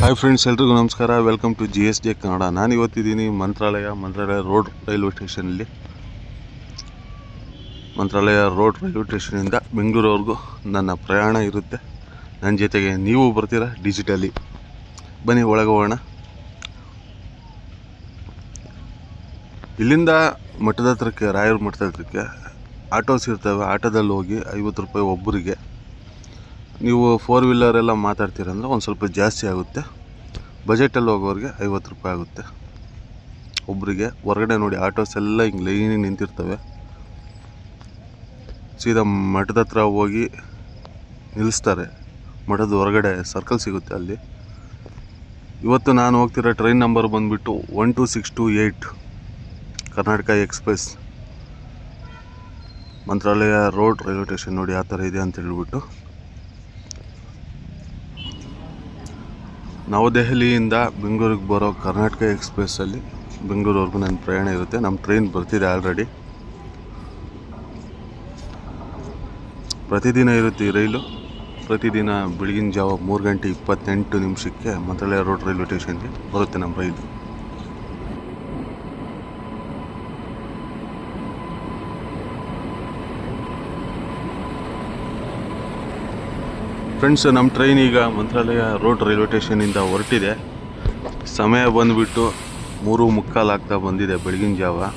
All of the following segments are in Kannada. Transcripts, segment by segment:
ಹಾಯ್ ಫ್ರೆಂಡ್ಸ್, ಎಲ್ರಿಗೂ ನಮಸ್ಕಾರ. Welcome to GSJ Kannada. ನಾನು ಇವತ್ತಿದ್ದೀನಿ ಮಂತ್ರಾಲಯ ರೋಡ್ ರೈಲ್ವೆ ಸ್ಟೇಷನಲ್ಲಿ. ಮಂತ್ರಾಲಯ ರೋಡ್ ರೈಲ್ವೆ ಸ್ಟೇಷನಿಂದ ಬೆಂಗಳೂರವರೆಗೂ ನನ್ನ ಪ್ರಯಾಣ ಇರುತ್ತೆ. ನನ್ನ ಜೊತೆಗೆ ನೀವು ಬರ್ತೀರಾ ಡಿಜಿಟಲಿ. ಬನ್ನಿ ಒಳಗೆ ಹೋಗೋಣ. ಇಲ್ಲಿಂದ ಮಠದ ಹತ್ರಕ್ಕೆ, ರಾಯರ ಮಠದ ಹತ್ರಕ್ಕೆ ಆಟೋಸ್ ಇರ್ತವೆ. ಆಟೋದಲ್ಲಿ ಹೋಗಿ 50 ರೂಪಾಯಿ ಒಬ್ಬರಿಗೆ. ನೀವು 4 ವೀಲರ್ ಎಲ್ಲ ಮಾತಾಡ್ತೀರಂದ್ರೆ ಒಂದು ಸ್ವಲ್ಪ ಜಾಸ್ತಿ ಆಗುತ್ತೆ. ಬಜೆಟಲ್ಲಿ ಹೋಗೋರಿಗೆ 50 ರೂಪಾಯಿ ಆಗುತ್ತೆ ಒಬ್ಬರಿಗೆ. ಹೊರಗಡೆ ನೋಡಿ ಆಟೋಸ್ ಎಲ್ಲ ಹಿಂಗೆ ಲೈನಿಗೆ ನಿಂತಿರ್ತವೆ. ಸೀದಾ ಮಠದ ಹತ್ರ ಹೋಗಿ ನಿಲ್ಲಿಸ್ತಾರೆ. ಮಠದ ಹೊರಗಡೆ ಸರ್ಕಲ್ ಸಿಗುತ್ತೆ ಅಲ್ಲಿ. ಇವತ್ತು ನಾನು ಹೋಗ್ತಿರೋ ಟ್ರೈನ್ ನಂಬರ್ ಬಂದುಬಿಟ್ಟು 12628 ಕರ್ನಾಟಕ ಎಕ್ಸ್ಪ್ರೆಸ್. ಮಂತ್ರಾಲಯ ರೋಡ್ ರೈಲ್ವೆ ಸ್ಟೇಷನ್ ನೋಡಿ ಆ ಥರ ಇದೆ ಅಂತ ಹೇಳ್ಬಿಟ್ಟು. ನವದೆಹಲಿಯಿಂದ ಬೆಂಗಳೂರಿಗೆ ಬರೋ ಕರ್ನಾಟಕ ಎಕ್ಸ್ಪ್ರೆಸ್ಸಲ್ಲಿ ಬೆಂಗಳೂರವರೆಗೂ ನನ್ನ ಪ್ರಯಾಣ ಇರುತ್ತೆ. ನಮ್ಮ ಟ್ರೈನ್ ಬರ್ತಿದೆ ಆಲ್ರೆಡಿ. ಪ್ರತಿದಿನ ಇರುತ್ತೆ ಈ ರೈಲು. ಪ್ರತಿದಿನ ಬೆಳಗಿನ ಜಾವ 3:28 ಮಂತ್ರಾಲಯ ರೋಡ್ ರೈಲ್ವೆ ಸ್ಟೇಷನ್ಗೆ ಬರುತ್ತೆ ನಮ್ಮ ರೈಲು. ಫ್ರೆಂಡ್ಸ್, ನಮ್ಮ ಟ್ರೈನ್ ಈಗ ಮಂತ್ರಾಲಯ ರೋಡ್ ರೈಲ್ವೆ ಸ್ಟೇಷನಿಂದ ಹೊರಟಿದೆ. ಸಮಯ ಬಂದುಬಿಟ್ಟು 3:45 ಆಗ್ತಾ ಬಂದಿದೆ ಬೆಳಗಿನ ಜಾವ.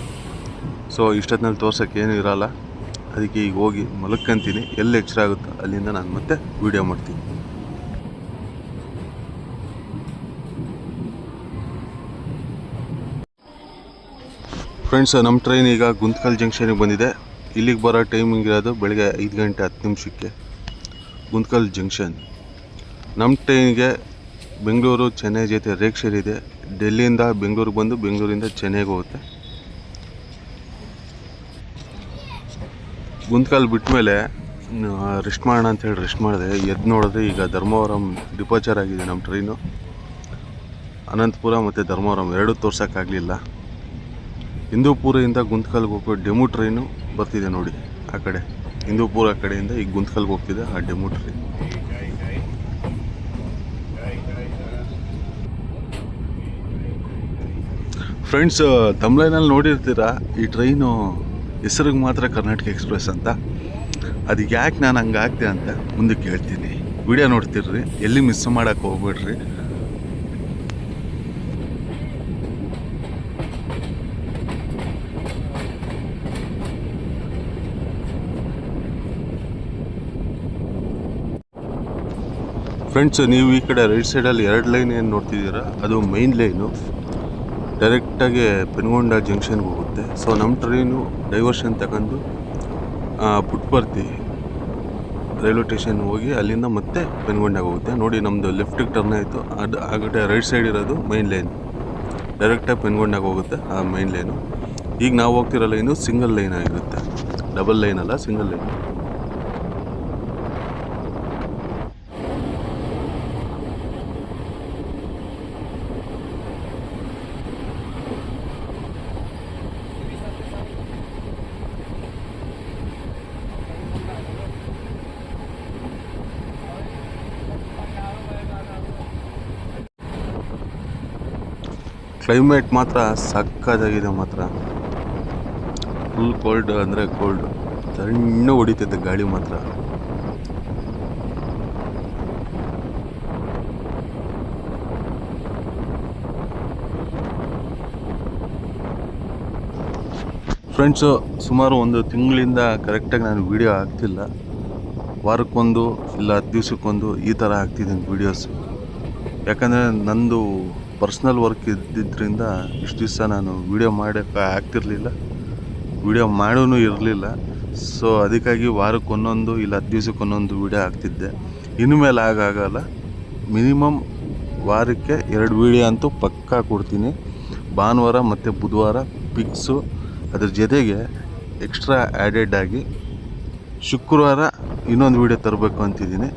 ಸೊ ಇಷ್ಟೊತ್ತಿನಲ್ಲಿ ತೋರ್ಸೋಕ್ಕೆ ಏನೂ ಇರೋಲ್ಲ. ಅದಕ್ಕೆ ಈಗ ಹೋಗಿ ಮಲಕ್ಕಂತೀನಿ. ಎಲ್ಲಿ ಎಚ್ಚರ ಆಗುತ್ತೋ ಅಲ್ಲಿಂದ ನಾನು ಮತ್ತೆ ವೀಡಿಯೋ ಮಾಡ್ತೀನಿ. ಫ್ರೆಂಡ್ಸ್, ನಮ್ಮ ಟ್ರೈನ್ ಈಗ ಗುಂತ್ಕಲ್ ಜಂಕ್ಷನಿಗೆ ಬಂದಿದೆ. ಇಲ್ಲಿಗೆ ಬರೋ ಟೈಮಿಂಗ್ ಇರೋದು ಬೆಳಗ್ಗೆ 5:10 ಗುಂತ್ಕಲ್ ಜಂಕ್ಷನ್. ನಮ್ಮ ಟ್ರೈನ್ಗೆ ಬೆಂಗಳೂರು ಚೆನ್ನೈ ಜೊತೆ ರೇಕ್ಷರ್ ಇದೆ. ಡೆಲ್ಲಿಯಿಂದ ಬೆಂಗಳೂರಿಗೆ ಬಂದು ಬೆಂಗಳೂರಿಂದ ಚೆನ್ನೈಗೆ ಹೋಗುತ್ತೆ. ಗುಂತ್ಕಲ್ ಬಿಟ್ಟ ಮೇಲೆ ರೆಸ್ಟ್ ಮಾಡೋಣ ಅಂತೇಳಿ ರೆಸ್ಟ್ ಮಾಡಿದೆ. ಎದ್ದು ನೋಡಿದ್ರೆ ಈಗ ಧರ್ಮವರಂ ಡಿಪಾರ್ಚರ್ ಆಗಿದೆ ನಮ್ಮ ಟ್ರೈನು. ಅನಂತಪುರ ಮತ್ತು ಧರ್ಮವರಂ ಎರಡೂ ತೋರ್ಸೋಕ್ಕಾಗಲಿಲ್ಲ. ಹಿಂದೂಪುರದಿಂದ ಗುಂತ್ಕಲ್ಗೆ ಹೋಗೋ ಡೆಮು ಟ್ರೈನು ಬರ್ತಿದೆ ನೋಡಿ ಆ ಕಡೆ. ಹಿಂದೂಪುರ ಕಡೆಯಿಂದ ಈಗ ಗುಂತ್ಕಲ್ಗೆ ಹೋಗ್ತಿದೆ ಆ ಡೆಮು ಟ್ರೈನ್. ಫ್ರೆಂಡ್ಸ್, ತಮಿಳ್ನಲ್ಲಿ ನೋಡಿರ್ತೀರ ಈ ಟ್ರೈನು ಹೆಸರಿಗೆ ಮಾತ್ರ ಕರ್ನಾಟಕ ಎಕ್ಸ್ಪ್ರೆಸ್ ಅಂತ. ಅದಕ್ಕೆ ಯಾಕೆ ನಾನು ಹಂಗೆ ಆಗ್ತೆ ಅಂತ ಮುಂದಕ್ಕೆ ಹೇಳ್ತೀನಿ. ವಿಡಿಯೋ ನೋಡ್ತಿರ್ರಿ, ಎಲ್ಲಿ ಮಿಸ್ ಮಾಡೋಕ್ಕೆ ಹೋಗ್ಬೇಡ್ರಿ. ಫ್ರೆಂಡ್ಸ್, ನೀವು ಈ ಕಡೆ ರೈಟ್ ಸೈಡಲ್ಲಿ 2 ಲೈನ್ ಏನು ನೋಡ್ತಿದ್ದೀರಾ, ಅದು ಮೈನ್ ಲೈನು. ಡೈರೆಕ್ಟಾಗಿ ಪೆನ್ಗೊಂಡ ಜಂಕ್ಷನ್ಗೆ ಹೋಗುತ್ತೆ. ಸೊ ನಮ್ಮ ಟ್ರೈನು ಡೈವರ್ಷನ್ ತಗೊಂಡು ಪುಟ್ಪರ್ತಿ ರೈಲ್ವೆ ಸ್ಟೇಷನ್ ಹೋಗಿ ಅಲ್ಲಿಂದ ಮತ್ತೆ ಪೆನ್ಗೊಂಡಾಗ ಹೋಗುತ್ತೆ. ನೋಡಿ, ನಮ್ಮದು ಲೆಫ್ಟಿಗೆ ಟರ್ನ್ ಆಯಿತು. ಅದು ಆ ಕಡೆ ರೈಟ್ ಸೈಡ್ ಇರೋದು ಮೈನ್ ಲೈನ್. ಡೈರೆಕ್ಟಾಗಿ ಪೆನ್ಗೊಂಡಾಗ ಹೋಗುತ್ತೆ ಆ ಮೈನ್ ಲೈನು. ಈಗ ನಾವು ಹೋಗ್ತಿರೋ ಲೈನು ಸಿಂಗಲ್ ಲೈನ್ ಆಗಿರುತ್ತೆ. ಡಬಲ್ ಲೈನ್ ಅಲ್ಲ, ಸಿಂಗಲ್ ಲೈನ್. ಕ್ಲೈಮೇಟ್ ಮಾತ್ರ ಸಕ್ಕತ್ತಾಗಿದೆ ಮಾತ್ರ. ಫುಲ್ ಕೋಲ್ಡ್ ಅಂದರೆ ಕೋಲ್ಡ್. ತಣ್ಣು ಹೊಡಿತೈತೆ ಗಾಳಿ ಮಾತ್ರ. ಫ್ರೆಂಡ್ಸು, ಸುಮಾರು 1 ತಿಂಗಳಿಂದ ಕರೆಕ್ಟಾಗಿ ನಾನು ವೀಡಿಯೋ ಹಾಕ್ತಿಲ್ಲ. ವಾರಕ್ಕೊಂದು ಇಲ್ಲ 10 ದಿವಸಕ್ಕೊಂದು ಈ ಥರ ಹಾಕ್ತಿದ್ದೀನಿ ವೀಡಿಯೋಸು. ಯಾಕಂದರೆ ನಂದು ಪರ್ಸ್ನಲ್ ವರ್ಕ್ ಇದ್ದಿದ್ದರಿಂದ ಇಷ್ಟು ದಿವಸ ನಾನು ವೀಡಿಯೋ ಮಾಡೋಕ್ಕೆ ಆಗ್ತಿರಲಿಲ್ಲ, ವೀಡಿಯೋ ಮಾಡೋನು ಇರಲಿಲ್ಲ. ಸೊ ಅದಕ್ಕಾಗಿ ವಾರಕ್ಕೊಂದೊಂದು ಇಲ್ಲ 10 ದಿವಸಕ್ಕೊಂದೊಂದು ವೀಡಿಯೋ ಹಾಕ್ತಿದ್ದೆ. ಇನ್ನು ಮೇಲೆ ಆಗೋಲ್ಲ. ಮಿನಿಮಮ್ ವಾರಕ್ಕೆ 2 ವೀಡಿಯೋ ಅಂತೂ ಪಕ್ಕಾ ಕೊಡ್ತೀನಿ. ಭಾನುವಾರ ಮತ್ತು ಬುಧವಾರ ಪಿಕ್ಸು. ಅದ್ರ ಜೊತೆಗೆ ಎಕ್ಸ್ಟ್ರಾ ಆ್ಯಡೆಡ್ ಆಗಿ ಶುಕ್ರವಾರ ಇನ್ನೊಂದು ವೀಡಿಯೋ ತರಬೇಕು ಅಂತಿದ್ದೀನಿ.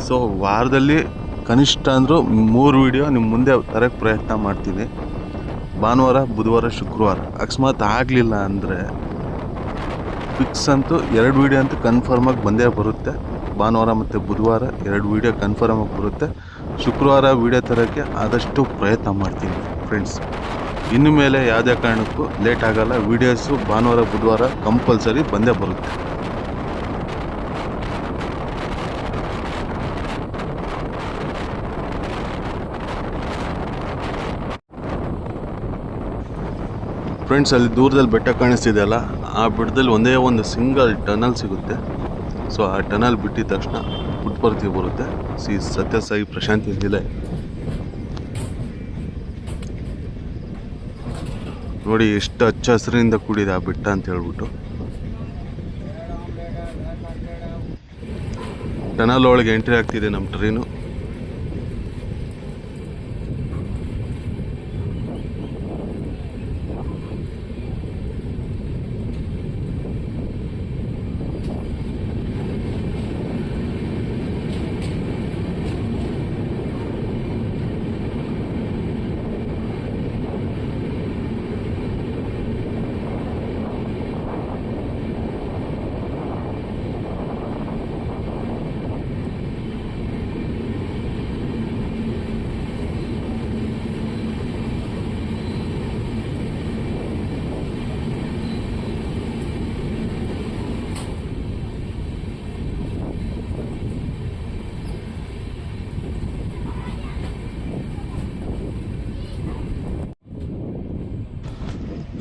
ಸೊ ವಾರದಲ್ಲಿ ಕನಿಷ್ಠ ಅಂದರೂ 3 ವೀಡಿಯೋ ನಿಮ್ಮ ಮುಂದೆ ತರೋಕ್ಕೆ ಪ್ರಯತ್ನ ಮಾಡ್ತೀನಿ. ಭಾನುವಾರ, ಬುಧವಾರ, ಶುಕ್ರವಾರ. ಅಕಸ್ಮಾತ್ ಆಗಲಿಲ್ಲ ಅಂದರೆ ಫಿಕ್ಸ್ ಅಂತೂ 2 ವೀಡಿಯೋ ಅಂತೂ ಕನ್ಫರ್ಮಾಗಿ ಬಂದೇ ಬರುತ್ತೆ. ಭಾನುವಾರ ಮತ್ತು ಬುಧವಾರ 2 ವೀಡಿಯೋ ಕನ್ಫರ್ಮಾಗಿ ಬರುತ್ತೆ. ಶುಕ್ರವಾರ ವಿಡಿಯೋ ತರೋಕ್ಕೆ ಆದಷ್ಟು ಪ್ರಯತ್ನ ಮಾಡ್ತೀನಿ ಫ್ರೆಂಡ್ಸ್. ಇನ್ನು ಮೇಲೆ ಯಾವುದೇ ಕಾರಣಕ್ಕೂ ಲೇಟ್ ಆಗಲ್ಲ. ವೀಡಿಯೋಸು ಭಾನುವಾರ ಬುಧವಾರ ಕಂಪಲ್ಸರಿ ಬಂದೇ ಬರುತ್ತೆ. ಫ್ರೆಂಡ್ಸ್, ಅಲ್ಲಿ ದೂರದಲ್ಲಿ ಬೆಟ್ಟ ಕಾಣಿಸ್ತಿದೆಯಲ್ಲ, ಆ ಬೆಟ್ಟದಲ್ಲಿ ಒಂದೇ ಒಂದು ಸಿಂಗಲ್ ಟನಲ್ ಸಿಗುತ್ತೆ. ಸೊ ಆ ಟನಲ್ ಬಿಟ್ಟಿದ ತಕ್ಷಣ ಪುಟ್ಪರ್ತಿ ಬರುತ್ತೆ. ಸತ್ಯಸಾಯಿ ಪ್ರಶಾಂತಿ ನಿಲಯ ನೋಡಿ, ಎಷ್ಟು ಹಚ್ಚ ಹಸಿರಿನಿಂದ ಕೂಡಿದೆ ಆ ಬೆಟ್ಟ ಅಂತ ಹೇಳ್ಬಿಟ್ಟು. ಟನಲ್ ಒಳಗೆ ಎಂಟ್ರಿ ಆಗ್ತಿದೆ ನಮ್ಮ ಟ್ರೈನು.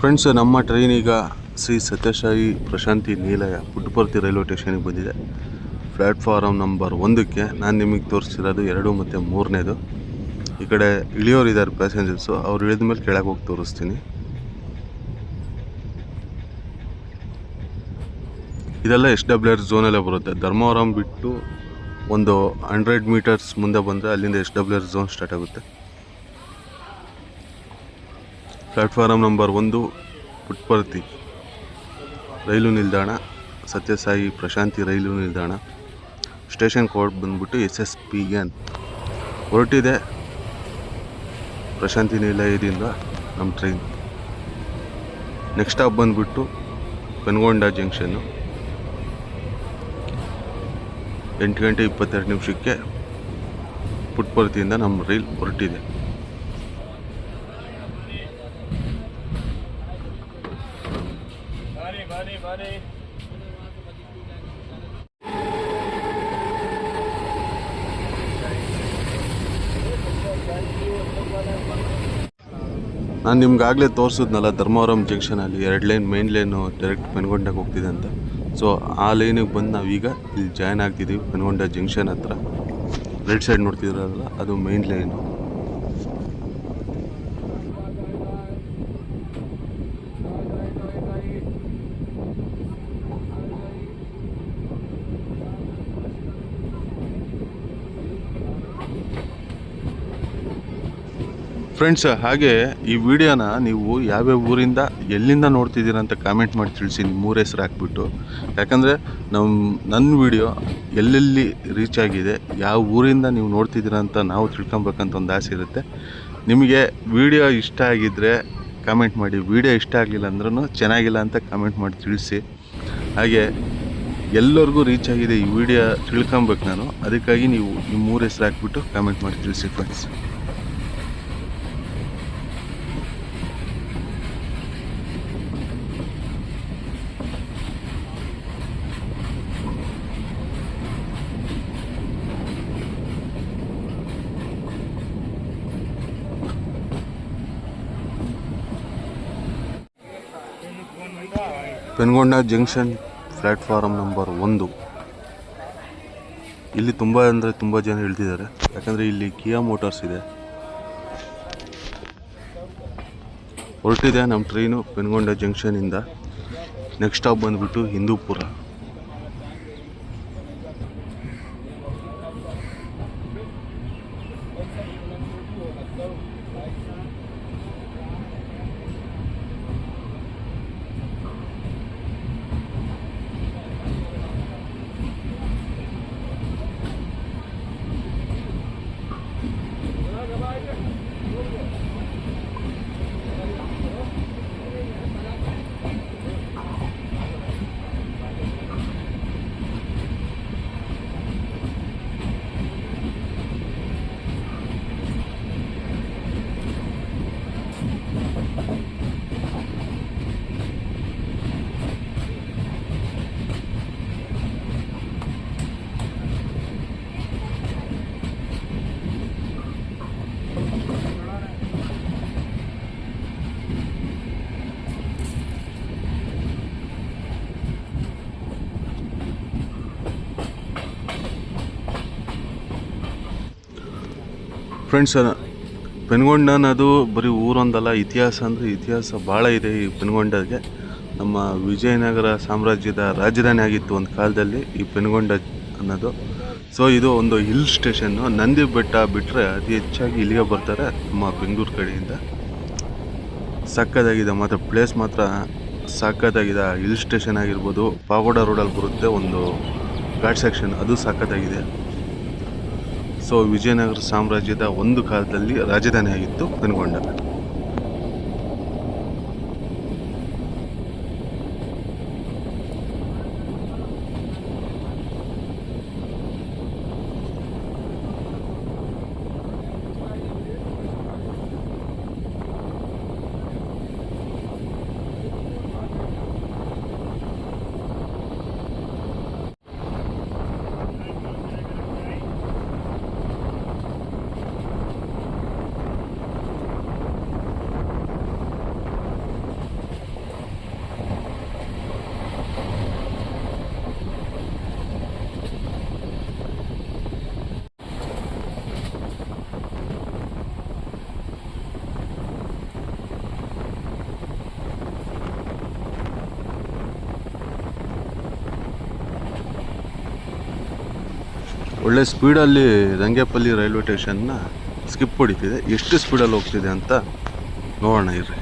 ಫ್ರೆಂಡ್ಸ್, ನಮ್ಮ ಟ್ರೈನ್ ಈಗ ಶ್ರೀ ಸತ್ಯಸಾಯಿ ಪ್ರಶಾಂತಿ ನಿಲಯ ಪುಟ್ಟಪರ್ತಿ ರೈಲ್ವೆ ಸ್ಟೇಷನ್ಗೆ ಬಂದಿದೆ. ಪ್ಲ್ಯಾಟ್ಫಾರಮ್ ನಂಬರ್ 1ಕ್ಕೆ ನಾನು ನಿಮಗೆ ತೋರಿಸ್ತಿರೋದು 2 ಮತ್ತು 3ನೇದು. ಈ ಕಡೆ ಇಳಿಯೋರಿದ್ದಾರೆ ಪ್ಯಾಸೆಂಜರ್ಸು, ಅವ್ರು ಇಳಿದ ಮೇಲೆ ಕೆಳಗೆ ಹೋಗಿ ತೋರಿಸ್ತೀನಿ. ಇದೆಲ್ಲ SWR ಝೋನಲ್ಲೇ ಬರುತ್ತೆ. ಧರ್ಮವರಂ ಬಿಟ್ಟು ಒಂದು 100 ಮೀಟರ್ಸ್ ಮುಂದೆ ಬಂದರೆ ಅಲ್ಲಿಂದ SWR ಝೋನ್ ಸ್ಟಾರ್ಟ್ ಆಗುತ್ತೆ. ಪ್ಲ್ಯಾಟ್ಫಾರಮ್ ನಂಬರ್ 1 ಪುಟ್ಪರ್ತಿ ರೈಲು ನಿಲ್ದಾಣ, ಸತ್ಯಸಾಯಿ ಪ್ರಶಾಂತಿ ರೈಲು ನಿಲ್ದಾಣ. ಸ್ಟೇಷನ್ ಕೋಡ್ ಬಂದ್ಬಿಟ್ಟು SSPN. ಹೊರಟಿದೆ ಪ್ರಶಾಂತಿ ನಿಲಯದಿಂದ ನಮ್ಮ ಟ್ರೈನ್. ನೆಕ್ಸ್ಟ್ ಸ್ಟಾಪ್ ಬಂದ್ಬಿಟ್ಟು ಪೆನ್ಗೊಂಡ ಜಂಕ್ಷನ್ನು. 8:22 ಪುಟ್ಪರ್ತಿಯಿಂದ ನಮ್ಮ ರೈಲ್ ಹೊರಟಿದೆ. ನಾನು ನಿಮ್ಗಾಗಲೇ ತೋರಿಸಿದ್ನಲ್ಲ, ಧರ್ಮವರಂ ಜಂಕ್ಷನಲ್ಲಿ 2 ಲೈನ್, ಮೇನ್ ಲೈನು ಡೈರೆಕ್ಟ್ ಪೆನ್ಗೊಂಡಾಗ ಹೋಗ್ತಿದೆ ಅಂತ. ಸೊ ಆ ಲೈನಿಗೆ ಬಂದು ನಾವೀಗ ಇಲ್ಲಿ ಜಾಯ್ನ್ ಆಗ್ತಿದ್ದೀವಿ ಪೆನ್ಗೊಂಡ ಜಂಕ್ಷನ್ ಹತ್ರ. ರೈಟ್ ಸೈಡ್ ನೋಡ್ತಿದ್ರಲ್ಲ, ಅದು ಮೇನ್ ಲೈನು. ಫ್ರೆಂಡ್ಸ್, ಹಾಗೆ ಈ ವಿಡಿಯೋನ ನೀವು ಯಾವ್ಯಾವ ಊರಿಂದ ಎಲ್ಲಿಂದ ನೋಡ್ತಿದ್ದೀರ ಅಂತ ಕಾಮೆಂಟ್ ಮಾಡಿ ತಿಳಿಸಿ, ನಿಮ್ಮ ಹೆಸರು ಹಾಕ್ಬಿಟ್ಟು. ಯಾಕಂದರೆ ನನ್ನ ವಿಡಿಯೋ ಎಲ್ಲೆಲ್ಲಿ ರೀಚ್ ಆಗಿದೆ, ಯಾವ ಊರಿಂದ ನೀವು ನೋಡ್ತಿದ್ದೀರ ಅಂತ ನಾವು ತಿಳ್ಕೊಬೇಕಂತ ಒಂದು ಆಸೆ ಇರುತ್ತೆ. ನಿಮಗೆ ವಿಡಿಯೋ ಇಷ್ಟ ಆಗಿದ್ದರೆ ಕಾಮೆಂಟ್ ಮಾಡಿ, ವಿಡಿಯೋ ಇಷ್ಟ ಆಗಲಿಲ್ಲ ಅಂದ್ರೂ ಚೆನ್ನಾಗಿಲ್ಲ ಅಂತ ಕಾಮೆಂಟ್ ಮಾಡಿ ತಿಳಿಸಿ. ಹಾಗೆ ಎಲ್ಲರಿಗೂ ರೀಚ್ ಆಗಿದೆ ಈ ವಿಡಿಯೋ ತಿಳ್ಕೊಬೇಕು ನಾನು. ಅದಕ್ಕಾಗಿ ನೀವು ನಿಮ್ಮ ಹೆಸರು ಹಾಕ್ಬಿಟ್ಟು ಕಾಮೆಂಟ್ ಮಾಡಿ ತಿಳಿಸಿ friends. Penukonda junction platform number 1. ಇಲ್ಲಿ ತುಂಬ ಜನ ಇಳ್ತಿದ್ದಾರೆ. ಯಾಕಂದರೆ ಇಲ್ಲಿ ಕಿಯಾ ಮೋಟಾರ್ಸ್ ಇದೆ. ಹೊರಟಿದೆ ನಮ್ಮ ಟ್ರೈನು ಪೆನ್ಗೊಂಡ ಜಂಕ್ಷನಿಂದ. ನೆಕ್ಸ್ಟ್ ಸ್ಟಾಪ್ ಬಂದುಬಿಟ್ಟು ಹಿಂದೂಪುರ. ಫ್ರೆಂಡ್ಸ್, ಪೆನುಗೊಂಡ ಅನ್ನೋದು ಬರೀ ಊರೊಂದಲ್ಲ, ಇತಿಹಾಸ ಅಂದರೆ ಇತಿಹಾಸ ಭಾಳ ಇದೆ ಈ ಪೆನುಗೊಂಡಗೆ. ನಮ್ಮ ವಿಜಯನಗರ ಸಾಮ್ರಾಜ್ಯದ ರಾಜಧಾನಿ ಆಗಿತ್ತು ಒಂದು ಕಾಲದಲ್ಲಿ ಈ ಪೆನುಗೊಂಡ ಅನ್ನೋದು. ಸೊ ಇದು ಒಂದು ಹಿಲ್ ಸ್ಟೇಷನ್ನು. ನಂದಿ ಬೆಟ್ಟ ಬಿಟ್ಟರೆ ಅತಿ ಹೆಚ್ಚಾಗಿ ಇಲ್ಲಿಗೆ ಬರ್ತಾರೆ ನಮ್ಮ ಬೆಂಗಳೂರು ಕಡೆಯಿಂದ. ಸಕ್ಕತ್ತಾಗಿದೆ ಮಾತ್ರ, ಪ್ಲೇಸ್ ಮಾತ್ರ ಸಕ್ಕತ್ತಾಗಿದೆ. ಹಿಲ್ ಸ್ಟೇಷನ್ ಆಗಿರ್ಬೋದು, ಪಾಗೋಡ ರೋಡಲ್ಲಿ ಬರುತ್ತೆ ಒಂದು ಘಾಟ್ ಸೆಕ್ಷನ್, ಅದು ಸಕ್ಕತ್ತಾಗಿದೆ. ಸೊ ವಿಜಯನಗರ ಸಾಮ್ರಾಜ್ಯದ ಒಂದು ಕಾಲದಲ್ಲಿ ರಾಜಧಾನಿ ಆಗಿತ್ತು ಪೆನುಗೊಂಡ. ಒಳ್ಳೆ ಸ್ಪೀಡಲ್ಲಿ ರಂಗೇಪಲ್ಲಿ ರೈಲ್ವೆ ಸ್ಟೇಷನ್ನ ಸ್ಕಿಪ್ ಹೊಡಿತಿದೆ. ಎಷ್ಟು ಸ್ಪೀಡಲ್ಲಿ ಹೋಗ್ತಿದೆ ಅಂತ ನೋಡೋಣ ಇರ್ರಿ.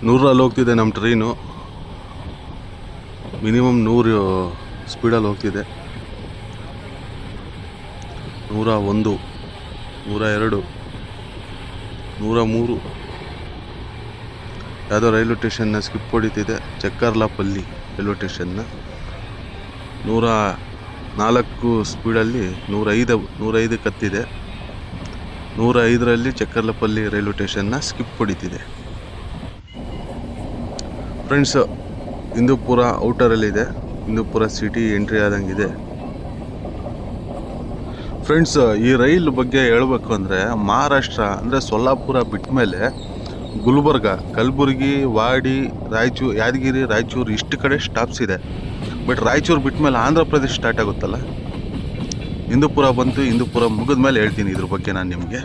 ನೂರಲ್ಲಿ ಹೋಗ್ತಿದೆ ನಮ್ಮ ಟ್ರೈನು. ಮಿನಿಮಮ್ 100 ಸ್ಪೀಡಲ್ಲಿ ಹೋಗ್ತಿದೆ. 101, 102, 103. ಯಾವುದೋ ರೈಲ್ವೆ ಸ್ಟೇಷನ್ನ ಸ್ಕಿಪ್ ಹೊಡಿತಿದೆ. ಚಕ್ಕರ್ಲಾಪಲ್ಲಿ ರೈಲ್ವೆ ಸ್ಟೇಷನ್ನ 104 ಸ್ಪೀಡಲ್ಲಿ 105 ಕತ್ತಿದೆ. 105ರಲ್ಲಿ ಚಕ್ಕರ್ಲಾಪಲ್ಲಿ ರೈಲ್ವೆ ಸ್ಟೇಷನ್ನ ಸ್ಕಿಪ್ ಹೊಡಿತಿದೆ. ಫ್ರೆಂಡ್ಸ್, ಹಿಂದೂಪುರ ಔಟರಲ್ಲಿದೆ. ಹಿಂದೂಪುರ ಸಿಟಿ ಎಂಟ್ರಿ ಆದಂಗಿದೆ. ಫ್ರೆಂಡ್ಸ್, ಈ ರೈಲ್ ಬಗ್ಗೆ ಹೇಳಬೇಕು ಅಂದರೆ ಮಹಾರಾಷ್ಟ್ರ ಅಂದರೆ ಸೊಲ್ಲಾಪುರ ಬಿಟ್ಟ ಮೇಲೆ ಗುಲ್ಬರ್ಗ, ಕಲಬುರಗಿ, ವಾಡಿ, ರಾಯಚೂರು, ಯಾದಗಿರಿ, ರಾಯಚೂರು ಇಷ್ಟು ಕಡೆ ಸ್ಟಾಪ್ಸ್ ಇದೆ. ಬಟ್ ರಾಯಚೂರು ಬಿಟ್ಟ ಮೇಲೆ ಆಂಧ್ರ ಪ್ರದೇಶ್ ಸ್ಟಾರ್ಟ್ ಆಗುತ್ತಲ್ಲ. ಹಿಂದೂಪುರ ಬಂತು. ಹಿಂದೂಪುರ ಮುಗಿದ ಮೇಲೆ ಹೇಳ್ತೀನಿ ಇದ್ರ ಬಗ್ಗೆ ನಾನು ನಿಮಗೆ.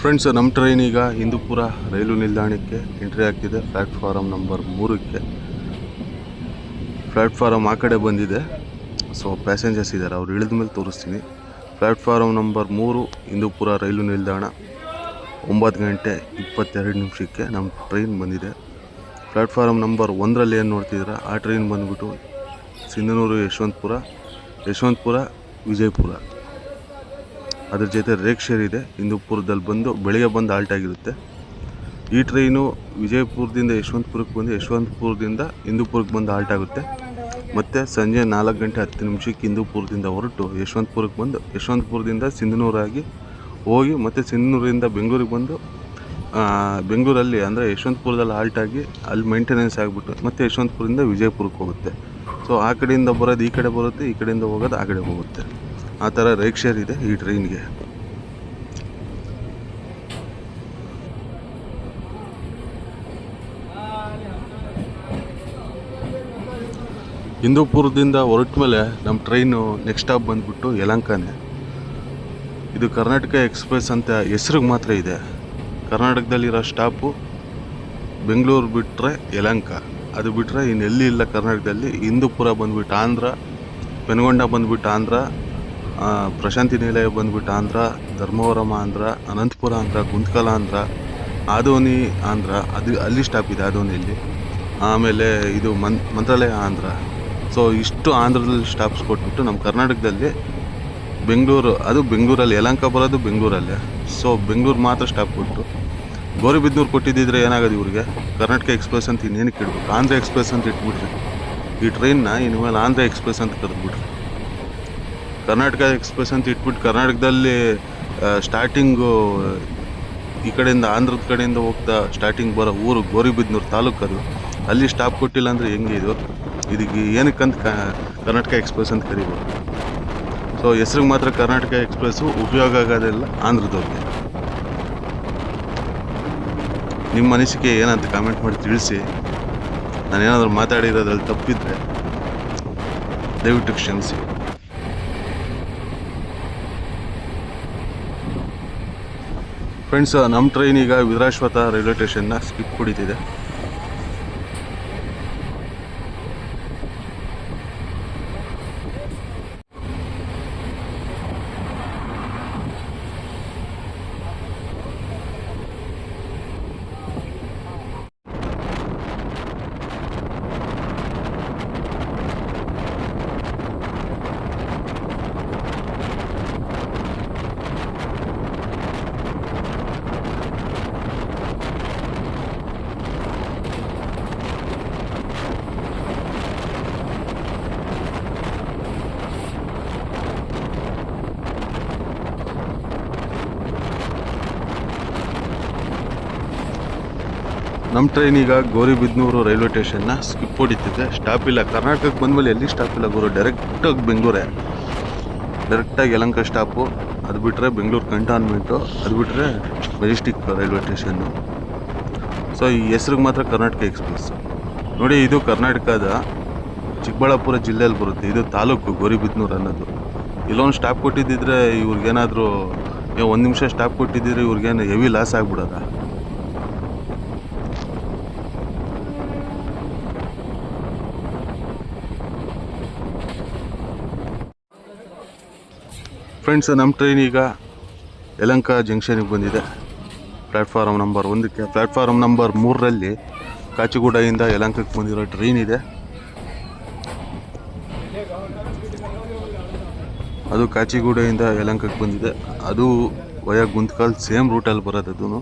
ಫ್ರೆಂಡ್ಸ್, ನಮ್ಮ ಟ್ರೈನ್ ಈಗ ಹಿಂದೂಪುರ ರೈಲು ನಿಲ್ದಾಣಕ್ಕೆ ಎಂಟ್ರಿ ಆಗ್ತಿದೆ. Platform number 3ಕ್ಕೆ. ಪ್ಲ್ಯಾಟ್ಫಾರಮ್ ಆ ಕಡೆ ಬಂದಿದೆ. ಸೊ ಪ್ಯಾಸೆಂಜರ್ಸ್ ಇದ್ದಾರೆ, ಅವ್ರು ಇಳಿದ ಮೇಲೆ ತೋರಿಸ್ತೀನಿ. ಪ್ಲ್ಯಾಟ್ಫಾರಮ್ ನಂಬರ್ 3 ಹಿಂದೂಪುರ ರೈಲು ನಿಲ್ದಾಣ. 9:22 ನಮ್ಮ ಟ್ರೈನ್ ಬಂದಿದೆ. ಪ್ಲ್ಯಾಟ್ಫಾರಮ್ ನಂಬರ್ 1ರಲ್ಲಿ ಏನು ನೋಡ್ತಿದ್ದೀರಾ, ಆ ಟ್ರೈನ್ ಬಂದುಬಿಟ್ಟು ಸಿಂಧನೂರು, ಯಶವಂತಪುರ, ವಿಜಯಪುರ. ಅದ್ರ ಜೊತೆ ರೇಕ್ಷೇರ್ ಇದೆ. ಹಿಂದೂಪುರದಲ್ಲಿ ಬಂದು ಬೆಳಗ್ಗೆ ಬಂದು ಹಾಲ್ಟ್ ಆಗಿರುತ್ತೆ. ಈ ಟ್ರೈನು ವಿಜಯಪುರದಿಂದ ಯಶವಂತಪುರಕ್ಕೆ ಬಂದು ಯಶವಂತಪುರದಿಂದ ಹಿಂದೂಪುರಕ್ಕೆ ಬಂದು ಹಾಲ್ಟ್ ಆಗುತ್ತೆ. ಮತ್ತು ಸಂಜೆ 4:10 ಹಿಂದೂಪುರದಿಂದ ಹೊರಟು ಯಶವಂತಪುರಕ್ಕೆ ಬಂದು ಯಶವಂತಪುರದಿಂದ ಸಿಂಧನೂರಾಗಿ ಹೋಗಿ ಮತ್ತು ಸಿಂಧನೂರಿಂದ ಬೆಂಗಳೂರಿಗೆ ಬಂದು ಬೆಂಗಳೂರಲ್ಲಿ ಅಂದರೆ ಯಶವಂತಪುರದಲ್ಲಿ ಹಾಲ್ಟ್ ಆಗಿ ಅಲ್ಲಿ ಮೇಂಟೆನೆನ್ಸ್ ಆಗಿಬಿಟ್ಟು ಮತ್ತು ಯಶವಂತಪುರದಿಂದ ವಿಜಯಪುರಕ್ಕೆ ಹೋಗುತ್ತೆ. ಸೊ ಆ ಕಡೆಯಿಂದ ಬರೋದು ಈ ಕಡೆ ಬರುತ್ತೆ, ಈ ಕಡೆಯಿಂದ ಹೋಗೋದು ಆ ಕಡೆ ಹೋಗುತ್ತೆ. ಆ ಥರ ರೇಕ್ಷೇರ್ ಇದೆ ಈ ಟ್ರೈನ್ಗೆ. ಹಿಂದೂಪುರದಿಂದ ಹೊರಟ ಮೇಲೆ ನಮ್ಮ ಟ್ರೈನು ನೆಕ್ಸ್ಟ್ ಸ್ಟಾಪ್ ಬಂದುಬಿಟ್ಟು ಯಲಹಂಕನೇ. ಇದು ಕರ್ನಾಟಕ ಎಕ್ಸ್ಪ್ರೆಸ್ ಅಂತ ಹೆಸ್ರಿಗೆ ಮಾತ್ರ ಇದೆ. ಕರ್ನಾಟಕದಲ್ಲಿರೋ ಸ್ಟಾಪು ಬೆಂಗಳೂರು ಬಿಟ್ಟರೆ ಯಲಹಂಕ, ಅದು ಬಿಟ್ಟರೆ ಇನ್ನೆಲ್ಲಿ ಇಲ್ಲ ಕರ್ನಾಟಕದಲ್ಲಿ. ಹಿಂದೂಪುರ ಬಂದುಬಿಟ್ಟು ಆಂಧ್ರ, ಪೆನುಗೊಂಡ ಬಂದುಬಿಟ್ಟು ಆಂಧ್ರ, ಪ್ರಶಾಂತಿ ನಿಲಯ ಬಂದುಬಿಟ್ಟು ಆಂಧ್ರ, ಧರ್ಮವರಂ ಆಂಧ್ರ, ಅನಂತಪುರ ಆಂಧ್ರ, ಗುಂತಕಲ್ ಆಂಧ್ರ, ಆದೋನಿ ಆಂಧ್ರ, ಅದು ಅಲ್ಲಿ ಸ್ಟಾಪ್ ಇದೆ ಆದೋನಿಯಲ್ಲಿ. ಆಮೇಲೆ ಇದು ಮಂತ್ರಾಲಯ ಆಂಧ್ರ. ಸೊ ಇಷ್ಟು ಆಂಧ್ರದಲ್ಲಿ ಸ್ಟಾಪ್ಸ್ ಕೊಟ್ಬಿಟ್ಟು ನಮ್ಮ ಕರ್ನಾಟಕದಲ್ಲಿ ಬೆಂಗಳೂರು, ಅದು ಬೆಂಗಳೂರಲ್ಲಿ ಯಲಹಂಕ ಬರೋದು ಬೆಂಗಳೂರಲ್ಲೇ. ಸೊ ಬೆಂಗಳೂರು ಮಾತ್ರ ಸ್ಟಾಪ್ ಕೊಟ್ಟು ಗೌರಿಬಿದನೂರು ಕೊಟ್ಟಿದ್ದಿದ್ರೆ ಏನಾಗೋದು ಇವ್ರಿಗೆ, ಕರ್ನಾಟಕ ಎಕ್ಸ್ಪ್ರೆಸ್ ಅಂತ ಇನ್ನೇನಕ್ಕೆ ಇಡಬೇಕು, ಆಂಧ್ರ ಎಕ್ಸ್ಪ್ರೆಸ್ ಅಂತ ಇಟ್ಬಿಟ್ರಿ. ಈ ಟ್ರೈನ್ನ ಇನ್ಮೇಲೆ ಆಂಧ್ರ ಎಕ್ಸ್ಪ್ರೆಸ್ ಅಂತ ಕರೆದ್ಬಿಟ್ರಿ. ಕರ್ನಾಟಕ ಎಕ್ಸ್ಪ್ರೆಸ್ ಅಂತ ಇಟ್ಬಿಟ್ಟು ಕರ್ನಾಟಕದಲ್ಲಿ ಸ್ಟಾರ್ಟಿಂಗು ಈ ಕಡೆಯಿಂದ ಆಂಧ್ರದ ಕಡೆಯಿಂದ ಹೋಗ್ತಾ ಸ್ಟಾರ್ಟಿಂಗ್ ಬರೋ ಊರು ಗೌರಿಬಿದನೂರು ತಾಲೂಕು, ಅದು ಅಲ್ಲಿ ಸ್ಟಾಪ್ ಕೊಟ್ಟಿಲ್ಲ ಅಂದರೆ ಹೆಂಗೆ ಇದು? ಇದಕ್ಕೆ ಏನಕ್ಕಂತ ಕರ್ನಾಟಕ ಎಕ್ಸ್ಪ್ರೆಸ್ ಅಂತ ಕರಿಬೋದು. ಸೊ ಹೆಸ್ರಿಗೆ ಮಾತ್ರ ಕರ್ನಾಟಕ ಎಕ್ಸ್ಪ್ರೆಸ್ಸು, ಉಪಯೋಗ ಆಗೋದೆಲ್ಲ ಆಂಧ್ರದವ್ರಿಗೆ. ನಿಮ್ಮ ಅನಿಸಿಕೆ ಏನಂತ ಕಾಮೆಂಟ್ ಮಾಡಿ ತಿಳಿಸಿ. ನಾನೇನಾದರೂ ಮಾತಾಡಿರೋದ್ರಲ್ಲಿ ತಪ್ಪಿದ್ರೆ ದಯವಿಟ್ಟು ಕ್ಷಮಿಸಿ. ಫ್ರೆಂಡ್ಸ್, ನಮ್ಮ ಟ್ರೈನ್ ಈಗ ವಿಧಾನಸೌಧ ರೈಲ್ವೆ ಸ್ಟೇಷನ್ನ ಸ್ಕಿಪ್ ಹೊಡಿತಿದೆ. ನಮ್ಮ ಟ್ರೈನ್ ಈಗ ಗೌರಿಬಿದನೂರು ರೈಲ್ವೆ ಸ್ಟೇಷನ್ನ ಸ್ಕಿಪ್ ಹೊಡಿತಿದೆ. ಸ್ಟಾಪ್ ಇಲ್ಲ. ಕರ್ನಾಟಕಕ್ಕೆ ಬಂದಮೇಲೆ ಎಲ್ಲಿ ಸ್ಟಾಪ್ ಇಲ್ಲ ಗುರು. ಡೈರೆಕ್ಟಾಗಿ ಬೆಂಗಳೂರೇ. ಡೈರೆಕ್ಟಾಗಿ ಯಲಹಂಕ ಸ್ಟಾಪು, ಅದು ಬಿಟ್ಟರೆ ಬೆಂಗಳೂರು ಕಂಟೋನ್ಮೆಂಟು, ಅದು ಬಿಟ್ಟರೆ ಮೆಜೆಸ್ಟಿಕ್ ರೈಲ್ವೆ ಸ್ಟೇಷನ್ನು. ಸೊ ಈ ಹೆಸ್ರಿಗೆ ಮಾತ್ರ ಕರ್ನಾಟಕ ಎಕ್ಸ್ಪ್ರೆಸ್. ನೋಡಿ, ಇದು ಕರ್ನಾಟಕದ ಚಿಕ್ಕಬಳ್ಳಾಪುರ ಜಿಲ್ಲೆಯಲ್ಲಿ ಬರುತ್ತೆ. ಇದು ತಾಲೂಕು ಗೌರಿಬಿದನೂರು ಅನ್ನೋದು. ಇಲ್ಲೊಂದು ಸ್ಟಾಪ್ ಕೊಟ್ಟಿದ್ದಿದ್ರೆ ಇವ್ರಿಗೇನಾದರೂ 1 ನಿಮಿಷ ಸ್ಟಾಪ್ ಕೊಟ್ಟಿದ್ದಿದ್ರೆ ಇವ್ರಿಗೇನು ಹೆವಿ ಲಾಸ್ ಆಗ್ಬಿಡೋದ. ಫ್ರೆಂಡ್ಸ್, ನಮ್ಮ ಟ್ರೈನ್ ಈಗ ಯಲಹಂಕ ಜಂಕ್ಷನಿಗೆ ಬಂದಿದೆ. ಪ್ಲ್ಯಾಟ್ಫಾರಮ್ ನಂಬರ್ 1ಕ್ಕೆ. ಪ್ಲ್ಯಾಟ್ಫಾರಮ್ ನಂಬರ್ 3ರಲ್ಲಿ ಕಾಚಿಗೂಡೆಯಿಂದ ಯಲಹಂಕಕ್ಕೆ ಬಂದಿರೋ ಟ್ರೈನ್ ಇದೆ. ಅದು ಕಾಚಿಗೂಡೆಯಿಂದ ಯಲಹಂಕಕ್ಕೆ ಬಂದಿದೆ. ಅದು ವಯಾ ಗುಂತ್ಕಲ್ ಸೇಮ್ ರೂಟಲ್ಲಿ ಬರೋದು. ಅದು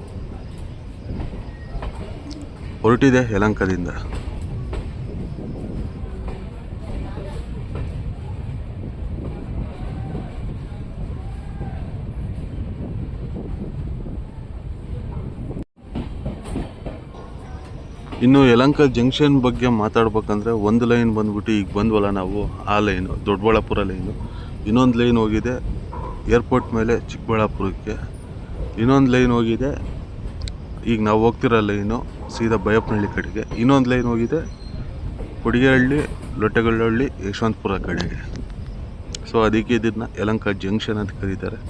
ಹೊರಟಿದೆ ಯಲಹಂಕದಿಂದ. ಇನ್ನು ಯಲಹಂಕ ಜಂಕ್ಷನ್ ಬಗ್ಗೆ ಮಾತಾಡ್ಬೇಕಂದ್ರೆ, ಒಂದು ಲೈನ್ ಬಂದ್ಬಿಟ್ಟು ಈಗ ಬಂದ್ವಲ್ಲ ನಾವು, ಆ ಲೈನು ದೊಡ್ಡಬಳ್ಳಾಪುರ ಲೈನು. ಇನ್ನೊಂದು ಲೈನ್ ಹೋಗಿದೆ ಏರ್ಪೋರ್ಟ್ ಮೇಲೆ ಚಿಕ್ಕಬಳ್ಳಾಪುರಕ್ಕೆ. ಇನ್ನೊಂದು ಲೈನ್ ಹೋಗಿದೆ ಈಗ ನಾವು ಹೋಗ್ತಿರೋ ಲೈನು ಸೀದಾ ಬೈಯಪ್ಪನಹಳ್ಳಿ ಕಡೆಗೆ. ಇನ್ನೊಂದು ಲೈನ್ ಹೋಗಿದೆ ಕೊಡಿಗೆಹಳ್ಳಿ, ಲೊಟ್ಟೆಗಳ್ಳಹಳ್ಳಿ, ಯಶವಂತಪುರ ಕಡೆಗೆ. ಸೊ ಅದಕ್ಕೆ ಇದನ್ನು ಯಲಹಂಕ ಜಂಕ್ಷನ್ ಅಂತ ಕರೀತಾರೆ.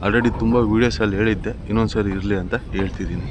ಆಲ್ರೆಡಿ ತುಂಬ ವೀಡಿಯೋಸಲ್ಲಿ ಹೇಳಿದ್ದೆ, ಇನ್ನೊಂದು ಸರಿ ಇರಲಿ ಅಂತ ಹೇಳ್ತಿದ್ದೀನಿ.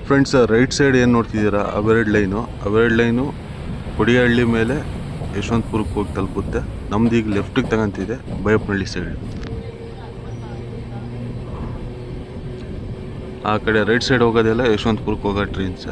ಫ್ರೆಂಡ್ಸ್, ರೈಟ್ ಸೈಡ್ ಏನು ನೋಡ್ತಿದ್ದೀರಾ, ಅವೆರಡು ಲೈನು ಕೊಡಿಗೆಹಳ್ಳಿ ಮೇಲೆ ಯಶವಂತಪುರಕ್ಕೆ ಹೋಗಿ ತಲುಪುತ್ತೆ. ನಮ್ದು ಈಗ ಲೆಫ್ಟಿಗೆ ತಗೊಂತಿದೆ ಬೈಯಪ್ಪನಹಳ್ಳಿ ಸೈಡ್. ಆ ಕಡೆ ರೈಟ್ ಸೈಡ್ ಹೋಗೋದೆಲ್ಲ ಯಶವಂತಪುರಕ್ಕೆ ಹೋಗೋ ಟ್ರೈನ್ಸ್.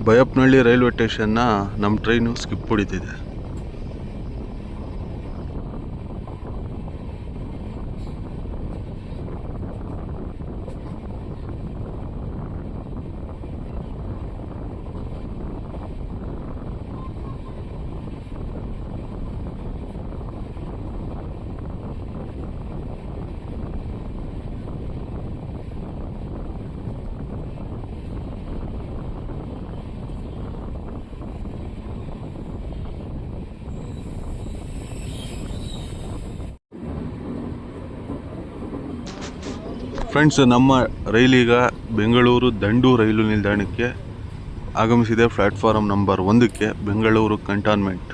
ಬೈಯಪ್ಪನಹಳ್ಳಿ ರೈಲ್ವೆ ಸ್ಟೇಷನ್ನ ನಮ್ಮ ಟ್ರೈನು ಸ್ಕಿಪ್ ಹೊಡಿತಿದೆ. ಫ್ರೆಂಡ್ಸ್, ನಮ್ಮ ರೈಲೀಗ ಬೆಂಗಳೂರು ದಂಡು ರೈಲು ನಿಲ್ದಾಣಕ್ಕೆ ಆಗಮಿಸಿದೆ. ಪ್ಲಾಟ್ಫಾರಂ ನಂಬರ್ 1ಕ್ಕೆ ಬೆಂಗಳೂರು ಕಂಟೋನ್ಮೆಂಟ್.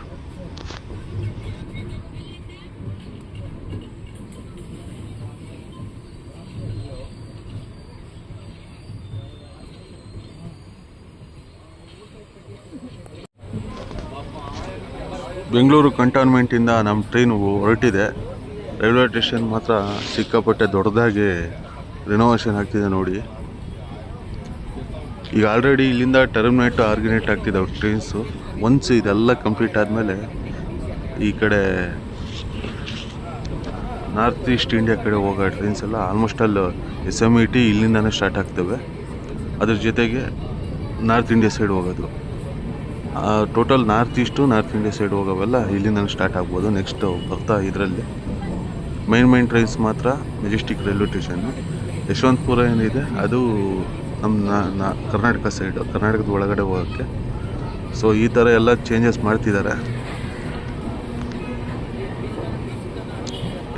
ಬೆಂಗಳೂರು ಕಂಟೋನ್ಮೆಂಟಿಂದ ನಮ್ಮ ಟ್ರೈನು ಹೊರಟಿದೆ. ರೈಲ್ವೆ ಸ್ಟೇಷನ್ ಮಾತ್ರ ಸಿಕ್ಕಾಪಟ್ಟೆ ದೊಡ್ಡದಾಗಿ ರಿನೋವೇಷನ್ ಆಗ್ತಿದೆ ನೋಡಿ. ಈಗ ಆಲ್ರೆಡಿ ಇಲ್ಲಿಂದ ಟರ್ಮಿನೇಟ್ ಆರ್ಗಿನೇಟ್ ಆಗ್ತಿದ್ದಾವೆ ಟ್ರೈನ್ಸು. ಒನ್ಸ್ ಇದೆಲ್ಲ ಕಂಪ್ಲೀಟ್ ಆದಮೇಲೆ ಈ ಕಡೆ ನಾರ್ತ್ ಈಸ್ಟ್ ಇಂಡಿಯಾ ಕಡೆ ಹೋಗೋ ಟ್ರೈನ್ಸ್ ಎಲ್ಲ ಆಲ್ಮೋಸ್ಟ್ ಅಲ್ಲಿ SMET ಇಲ್ಲಿಂದನೇ ಸ್ಟಾರ್ಟ್ ಆಗ್ತವೆ. ಅದ್ರ ಜೊತೆಗೆ ನಾರ್ತ್ ಇಂಡಿಯಾ ಸೈಡ್ ಹೋಗೋದು, total north east north India side ಹೋಗೋವೆಲ್ಲ ಇಲ್ಲಿಂದ ಸ್ಟಾರ್ಟ್ ಆಗ್ಬೋದು. ನೆಕ್ಸ್ಟ್ ಬರ್ತಾ ಇದರಲ್ಲಿ ಮೈನ್ ಟ್ರೈನ್ಸ್ ಮಾತ್ರ ಮೆಜೆಸ್ಟಿಕ್ ರೈಲ್ವೆ ಸ್ಟೇಷನ್ನು. ಯಶವಂತಪುರ ಏನಿದೆ ಅದು ನಮ್ಮ ಕರ್ನಾಟಕ ಸೈಡು, ಕರ್ನಾಟಕದ ಒಳಗಡೆ ಹೋಗೋಕ್ಕೆ. ಸೊ ಈ ಥರ ಎಲ್ಲ ಚೇಂಜಸ್ ಮಾಡ್ತಿದ್ದಾರೆ.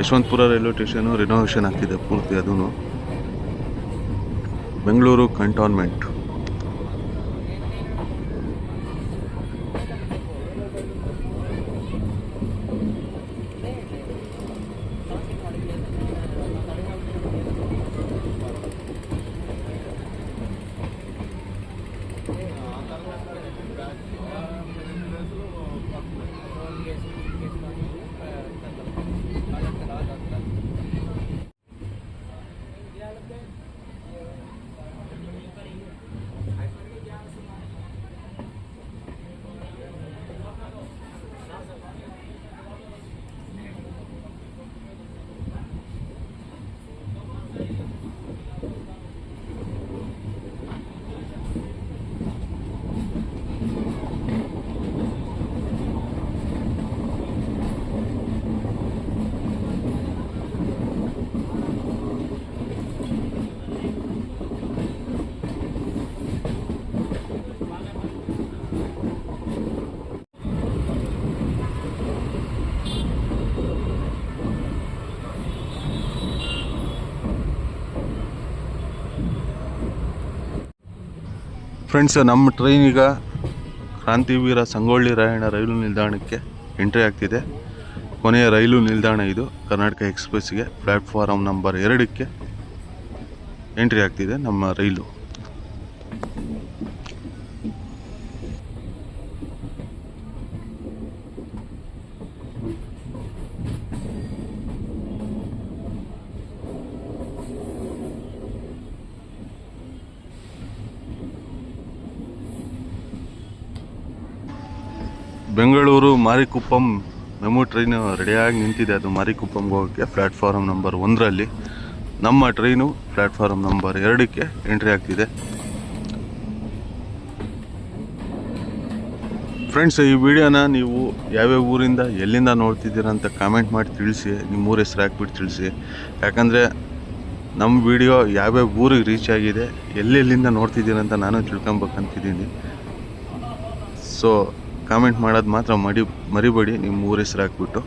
ಯಶವಂತಪುರ ರೈಲ್ವೆ ಸ್ಟೇಷನು ರಿನೋವೇಷನ್ ಆಗ್ತಿದೆ ಪೂರ್ತಿ. ಅದೂ ಬೆಂಗಳೂರು ಕಂಟೋನ್ಮೆಂಟ್. ಫ್ರೆಂಡ್ಸ್, ನಮ್ಮ ಟ್ರೈನ್ ಈಗ ಕ್ರಾಂತಿವೀರ ಸಂಗೊಳ್ಳಿ ರಾಯಣ್ಣ ರೈಲು ನಿಲ್ದಾಣಕ್ಕೆ ಎಂಟ್ರಿ ಆಗ್ತಿದೆ. ಕೊನೆಯ ರೈಲು ನಿಲ್ದಾಣ ಇದು. ಕರ್ನಾಟಕ ಎಕ್ಸ್ಪ್ರೆಸ್ಗೆ ಪ್ಲಾಟ್ಫಾರಂ ನಂಬರ್ 2ಕ್ಕೆ ಎಂಟ್ರಿ ಆಗ್ತಿದೆ ನಮ್ಮ ರೈಲು. ಬೆಂಗಳೂರು ಮಾರಿಕುಪ್ಪಂ ಮೆಮು ಟ್ರೈನು ರೆಡಿಯಾಗಿ ನಿಂತಿದೆ. ಅದು ಮಾರಿಕುಪ್ಪಂಗೆ ಹೋಗೋಕ್ಕೆ ಪ್ಲ್ಯಾಟ್ಫಾರಮ್ ನಂಬರ್ 1ರಲ್ಲಿ. ನಮ್ಮ ಟ್ರೈನು ಪ್ಲ್ಯಾಟ್ಫಾರಮ್ ನಂಬರ್ 2ಕ್ಕೆ ಎಂಟ್ರಿ ಆಗ್ತಿದೆ. ಫ್ರೆಂಡ್ಸ್, ಈ ವಿಡಿಯೋನ ನೀವು ಯಾವ್ಯಾವ ಊರಿಂದ ಎಲ್ಲಿಂದ ನೋಡ್ತಿದ್ದೀರ ಅಂತ ಕಾಮೆಂಟ್ ಮಾಡಿ ತಿಳಿಸಿ. ನಿಮ್ಮ ಊರ ಹೆಸರು ಹಾಕ್ಬಿಟ್ಟು ತಿಳಿಸಿ. ಯಾಕಂದರೆ ನಮ್ಮ ವಿಡಿಯೋ ಯಾವ್ಯಾವ ಊರಿಗೆ ರೀಚ್ ಆಗಿದೆ, ಎಲ್ಲೆಲ್ಲಿಂದ ನೋಡ್ತಿದ್ದೀರ ಅಂತ ನಾನು ತಿಳ್ಕೊಬೇಕಂತಿದ್ದೀನಿ. ಸೊ ಕಾಮೆಂಟ್ ಮಾಡೋದು ಮಾತ್ರ ಮರಿಬೇಡಿ, ನಿಮ್ಮ ಊರ ಹೆಸರು ಹಾಕ್ಬಿಟ್ಟು.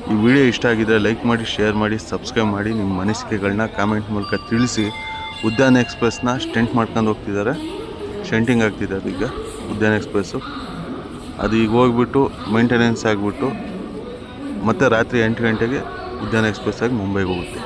ಈ ವಿಡಿಯೋ ಇಷ್ಟ ಆಗಿದ್ರೆ ಲೈಕ್ ಮಾಡಿ, ಶೇರ್ ಮಾಡಿ, ಸಬ್ಸ್ಕ್ರೈಬ್ ಮಾಡಿ. ನಿಮ್ಮ ಅನಿಸಿಕೆಗಳನ್ನ ಕಾಮೆಂಟ್ ಮೂಲಕ ತಿಳಿಸಿ. ಉದ್ಯಾನ ಎಕ್ಸ್ಪ್ರೆಸ್ನ ಸ್ಟೆಂಟ್ ಮಾಡ್ಕೊಂಡು ಹೋಗ್ತಿದ್ದಾರೆ, ಸ್ಟೆಂಟಿಂಗ್ ಆಗ್ತಿದೆ ಅದು ಈಗ ಉದ್ಯಾನ ಎಕ್ಸ್ಪ್ರೆಸ್ಸು. ಅದು ಈಗ ಹೋಗ್ಬಿಟ್ಟು ಮೇಂಟೆನೆನ್ಸ್ ಆಗಿಬಿಟ್ಟು ಮತ್ತೆ ರಾತ್ರಿ 8 ಗಂಟೆಗೆ ಉದ್ಯಾನ ಎಕ್ಸ್ಪ್ರೆಸ್ ಆಗಿ ಮುಂಬೈಗೆ ಹೋಗುತ್ತೆ.